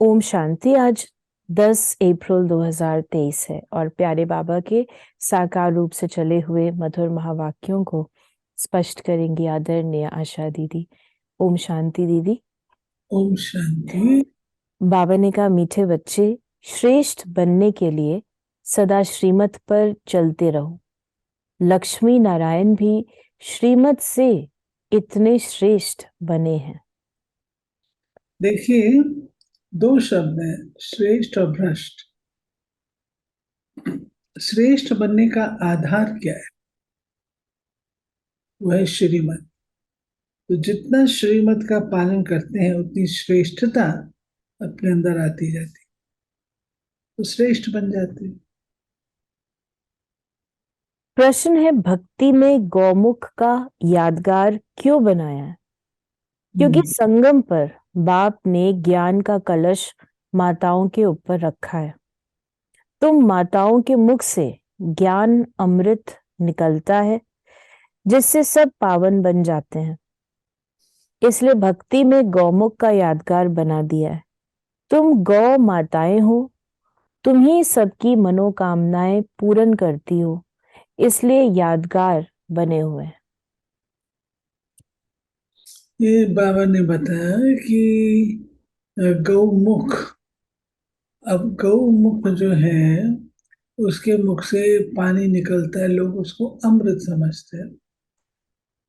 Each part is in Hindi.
ओम शांति। आज 10 अप्रैल 2023 है और प्यारे बाबा के साकार रूप से चले हुए मधुर महावाक्यों को स्पष्ट करेंगी आदरणीय आशा दीदी। ओम शांति दीदी। ओम शांति। बाबा ने कहा, मीठे बच्चे, श्रेष्ठ बनने के लिए सदा श्रीमत पर चलते रहो। लक्ष्मी नारायण भी श्रीमत से इतने श्रेष्ठ बने हैं। देखिए, दो शब्द हैं, श्रेष्ठ और भ्रष्ट। श्रेष्ठ बनने का आधार क्या है? वह है श्रीमत। तो जितना श्रीमत का पालन करते हैं उतनी श्रेष्ठता अपने अंदर आती जाती, तो श्रेष्ठ बन जाते हैं। प्रश्न है, भक्ति में गौमुख का यादगार क्यों बनाया है? क्योंकि संगम पर बाप ने ज्ञान का कलश माताओं के ऊपर रखा है। तुम माताओं के मुख से ज्ञान अमृत निकलता है जिससे सब पावन बन जाते हैं। इसलिए भक्ति में गौमुख का यादगार बना दिया है। तुम गौ माताएं हो, तुम ही सबकी मनोकामनाएं पूर्ण करती हो, इसलिए यादगार बने हुए हैं। ये बाबा ने बताया कि गौमुख, अब गौमुख जो है उसके मुख से पानी निकलता है, लोग उसको अमृत समझते हैं।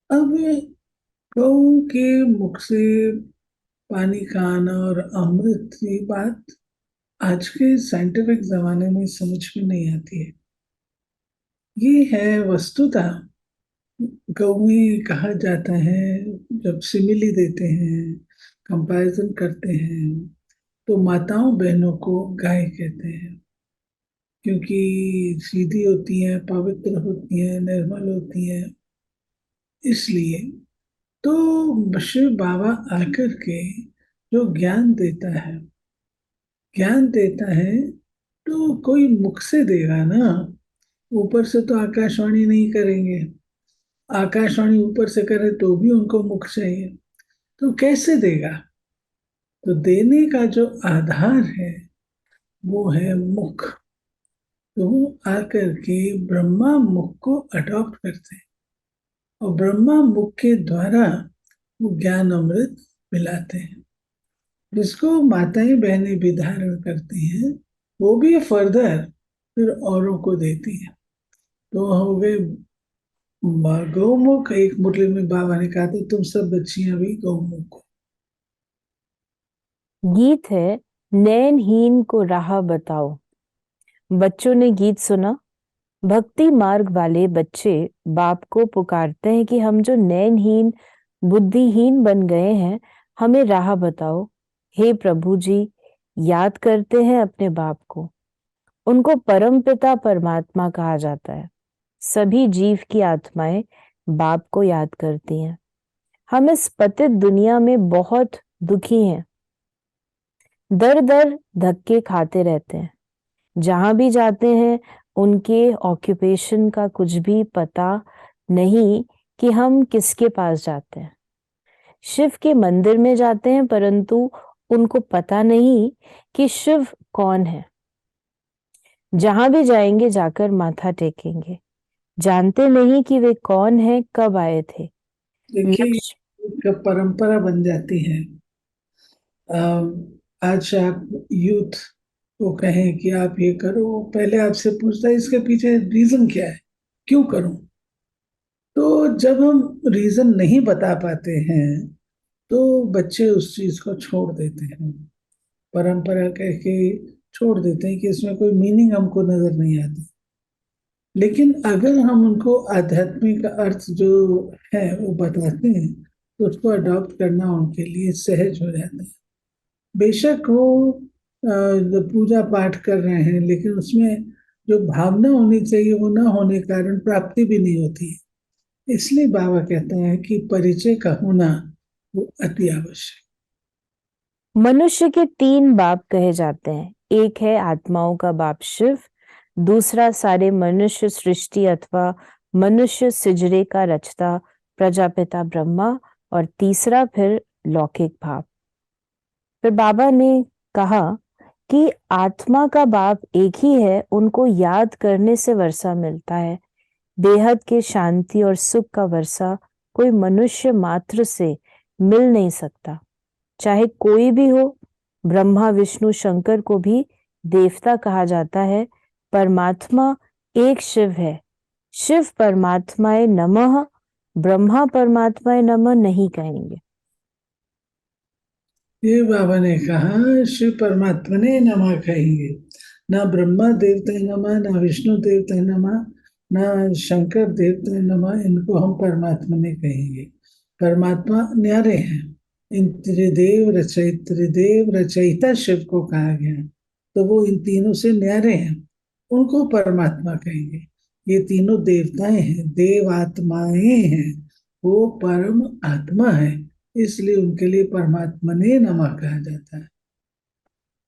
अब गौ के मुख से पानी का आना और अमृत की बात आज के साइंटिफिक जमाने में समझ में नहीं आती है। ये है वस्तुतः गौवी कहा जाता है। जब सिमिली देते हैं, कंपैरिजन करते हैं, तो माताओं बहनों को गाय कहते हैं, क्योंकि सीधी होती हैं, पवित्र होती हैं, निर्मल होती हैं। इसलिए तो शिव बाबा आकर के जो ज्ञान देता है तो कोई मुख से देगा ना। ऊपर से तो आकाशवाणी नहीं करेंगे। आकाशवाणी ऊपर से करे तो भी उनको मुख चाहिए, तो कैसे देगा? तो देने का जो आधार है वो है मुख। तो वो आकर के ब्रह्मा मुख को अडॉप्ट करते हैं और ब्रह्मा मुख के द्वारा वो ज्ञान अमृत मिलाते हैं, जिसको माताएं बहनें भी धारण करती हैं, वो भी फर्दर फिर औरों को देती हैं। तो हो गए गौमुख। एक मुरली में बाबा ने कहा था, तुम सब बच्चियां भी गौमुख हो। गीत है, नैनहीन को राह बताओ। बच्चों ने गीत सुना। भक्ति मार्ग वाले बच्चे बाप को पुकारते हैं कि हम जो नैनहीन बुद्धिहीन बन गए हैं, हमें राह बताओ। हे प्रभु जी, याद करते हैं अपने बाप को। उनको परम पिता परमात्मा कहा जाता है। सभी जीव की आत्माएं बाप को याद करती हैं। हम इस पतित दुनिया में बहुत दुखी हैं, दर दर धक्के खाते रहते हैं। जहां भी जाते हैं उनके ऑक्यूपेशन का कुछ भी पता नहीं कि हम किसके पास जाते हैं। शिव के मंदिर में जाते हैं परंतु उनको पता नहीं कि शिव कौन है। जहां भी जाएंगे जाकर माथा टेकेंगे, जानते नहीं कि वे कौन है, कब आए थे। देखिए, एक परंपरा बन जाती है। आज आप यूथ को कहें कि आप ये करो, पहले आपसे पूछता है इसके पीछे रीजन क्या है, क्यों करूं। तो जब हम रीजन नहीं बता पाते हैं तो बच्चे उस चीज को छोड़ देते हैं, परंपरा कह के छोड़ देते हैं कि इसमें कोई मीनिंग हमको नजर नहीं आता। लेकिन अगर हम उनको आध्यात्मिक अर्थ जो है वो बताते हैं तो उसको अडॉप्ट करना उनके लिए सहज हो जाता है। बेशक वो पूजा पाठ कर रहे हैं, लेकिन उसमें जो भावना होनी चाहिए वो ना होने के कारण प्राप्ति भी नहीं होती है। इसलिए बाबा कहते हैं कि परिचय का होना वो अति आवश्यक। मनुष्य के 3 बाप कहे जाते हैं। एक है आत्माओं का बाप शिव, दूसरा सारे मनुष्य सृष्टि अथवा मनुष्य सिजरे का रचता प्रजापिता ब्रह्मा, और तीसरा फिर लौकिक भाव। फिर बाबा ने कहा कि आत्मा का बाप एक ही है, उनको याद करने से वर्षा मिलता है। बेहद के शांति और सुख का वर्षा कोई मनुष्य मात्र से मिल नहीं सकता, चाहे कोई भी हो। ब्रह्मा विष्णु शंकर को भी देवता कहा जाता है। परमात्मा एक शिव है। शिव परमात्माए नमः, ब्रह्मा परमात्माए नमः नहीं कहेंगे। ये बाबा ने कहा शिव परमात्मा ने नमः कहेंगे, ना ब्रह्मा देवता नमः, ना विष्णु देवता नमः, ना शंकर देवता नमः, इनको हम परमात्मा ने कहेंगे। परमात्मा न्यारे हैं। इन त्रिदेव रचयिता शिव को कहा गया, तो वो इन तीनों से न्यारे हैं, उनको परमात्मा कहेंगे। ये तीनों देवताएं हैं, देव आत्माएं हैं, वो परम आत्मा है, इसलिए उनके लिए परमात्मा ने नमः कहा जाता है।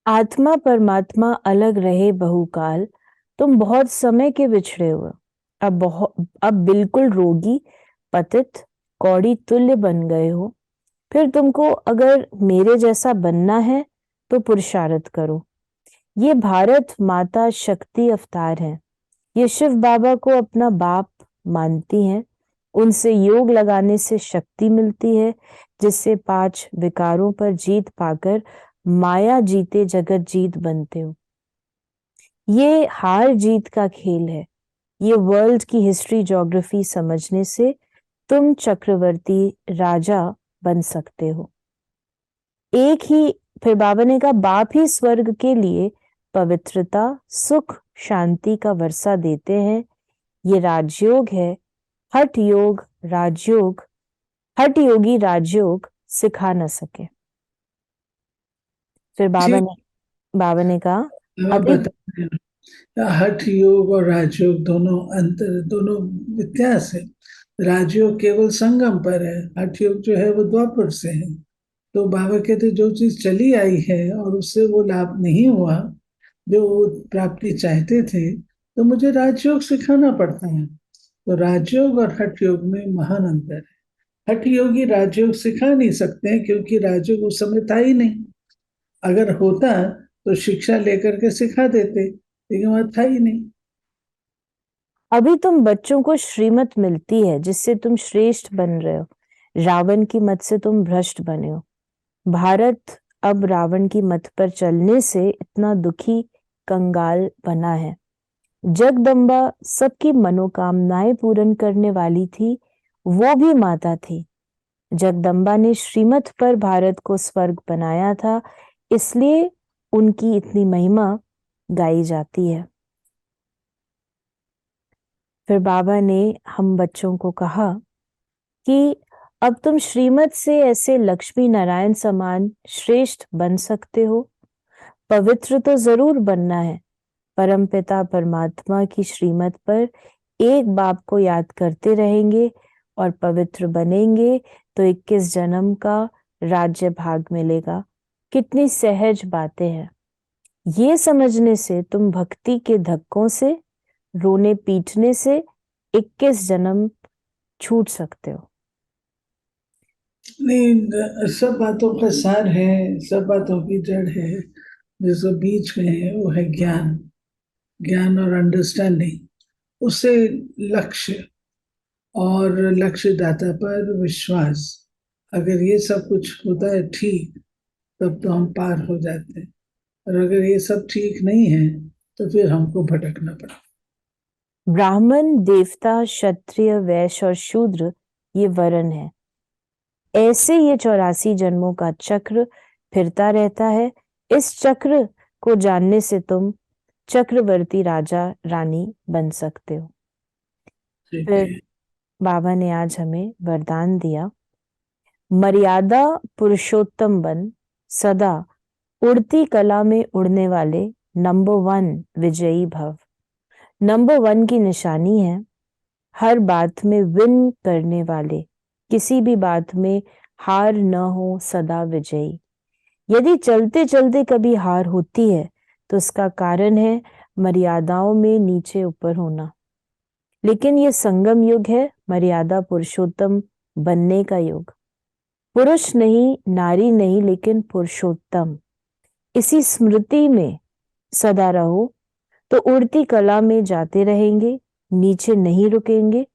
आत्मा परमात्मा अलग रहे बहुकाल, तुम बहुत समय के बिछड़े हुए, अब बिल्कुल रोगी पतित कौड़ी तुल्य बन गए हो। फिर तुमको अगर मेरे जैसा बनना है तो पुरुषार्थ करो। ये भारत माता शक्ति अवतार है। ये शिव बाबा को अपना बाप मानती हैं। उनसे योग लगाने से शक्ति मिलती है, जिससे 5 विकारों पर जीत पाकर माया जीते जगत जीत बनते हो। ये हार जीत का खेल है। ये वर्ल्ड की हिस्ट्री ज्योग्राफी समझने से तुम चक्रवर्ती राजा बन सकते हो। एक ही, फिर बाबा ने कहा, बाप ही स्वर्ग के लिए पवित्रता सुख शांति का वर्षा देते हैं। ये राजयोग है। हठ योग राजयोग, हठ योगी राजयोग सिखा न सके। फिर ठीक। बाबा ने कहा आप अभी बताते हैं हठ योग और राजयोग दोनों अंतर, दोनों व्यत्यास है। राजयोग केवल संगम पर है, हठ योग जो है वो द्वापर से है। तो बाबा कहते जो चीज चली आई है और उससे वो लाभ नहीं हुआ जो वो प्राप्ति चाहते थे, तो मुझे राजयोग सिखाना पड़ता है। तो राजयोग और हठ योग में महान अंतर है। हठ योगी राजयोग सिखा नहीं सकते हैं, क्योंकि राजयोग उस समय था ही नहीं। अगर होता तो शिक्षा लेकर के सिखा देते, लेकिन वहां था ही नहीं। अभी तुम बच्चों को श्रीमत मिलती है जिससे तुम श्रेष्ठ बन रहे हो। रावण की मत से तुम भ्रष्ट बने हो। भारत अब रावण की मत पर चलने से इतना दुखी कंगाल बना है। जगदम्बा सबकी मनोकामनाएं पूर्ण करने वाली थी, वो भी माता थी। जगदम्बा ने श्रीमत पर भारत को स्वर्ग बनाया था, इसलिए उनकी इतनी महिमा गाई जाती है। फिर बाबा ने हम बच्चों को कहा कि अब तुम श्रीमत से ऐसे लक्ष्मी नारायण समान श्रेष्ठ बन सकते हो। पवित्र तो जरूर बनना है। परमपिता परमात्मा की श्रीमत पर एक बाप को याद करते रहेंगे और पवित्र बनेंगे तो 21 जन्म का राज्य भाग मिलेगा। कितनी सहज बातें हैं। ये समझने से तुम भक्ति के धक्कों से, रोने पीटने से 21 जन्म छूट सकते हो। नहीं, सब बातों का सार है, सब बातों की जड़ है, जिसको बीच में है वो है ज्ञान। ज्ञान और अंडरस्टैंडिंग, उससे लक्ष्य और लक्ष्य दाता पर विश्वास, अगर ये सब कुछ होता है ठीक, तब तो हम पार हो जाते हैं। और अगर ये सब ठीक नहीं है तो फिर हमको भटकना पड़ा। ब्राह्मण देवता क्षत्रिय वैश्य और शूद्र ये वर्ण है। ऐसे ये 84 जन्मों का चक्र फिरता रहता है। इस चक्र को जानने से तुम चक्रवर्ती राजा रानी बन सकते हो। ठीक फिर है। बाबा ने आज हमें वरदान दिया, मर्यादा पुरुषोत्तम बन, सदा उड़ती कला में उड़ने वाले नंबर 1 विजयी भव। नंबर 1 की निशानी है हर बात में विन करने वाले, किसी भी बात में हार न हो, सदा विजयी। यदि चलते चलते कभी हार होती है तो उसका कारण है मर्यादाओं में नीचे ऊपर होना। लेकिन ये संगम युग है, मर्यादा पुरुषोत्तम बनने का युग। पुरुष नहीं, नारी नहीं, लेकिन पुरुषोत्तम। इसी स्मृति में सदा रहो तो उड़ती कला में जाते रहेंगे, नीचे नहीं रुकेंगे।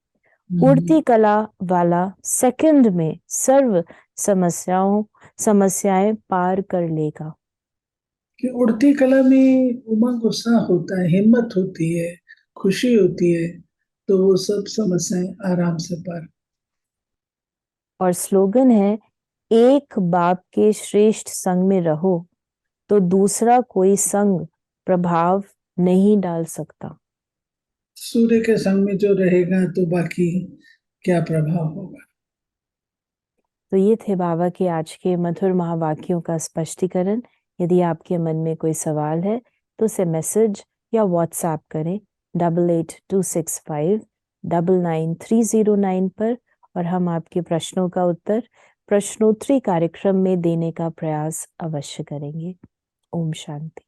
उड़ती कला वाला सेकंड में सर्व समस्याएं पार कर लेगा। कि उड़ती कला में उमंग उत्साह होता है, हिम्मत होती है, खुशी होती है, तो वो सब समस्याएं आराम से पार। और स्लोगन है, एक बाप के श्रेष्ठ संग में रहो तो दूसरा कोई संग प्रभाव नहीं डाल सकता। सूर्य के संग में जो रहेगा तो बाकी क्या प्रभाव होगा। तो ये थे बाबा के आज के मधुर महावाक्यों का स्पष्टीकरण। यदि आपके मन में कोई सवाल है तो उसे मैसेज या व्हाट्सएप करें 8826599309 पर, और हम आपके प्रश्नों का उत्तर प्रश्नोत्तरी कार्यक्रम में देने का प्रयास अवश्य करेंगे। ओम शांति।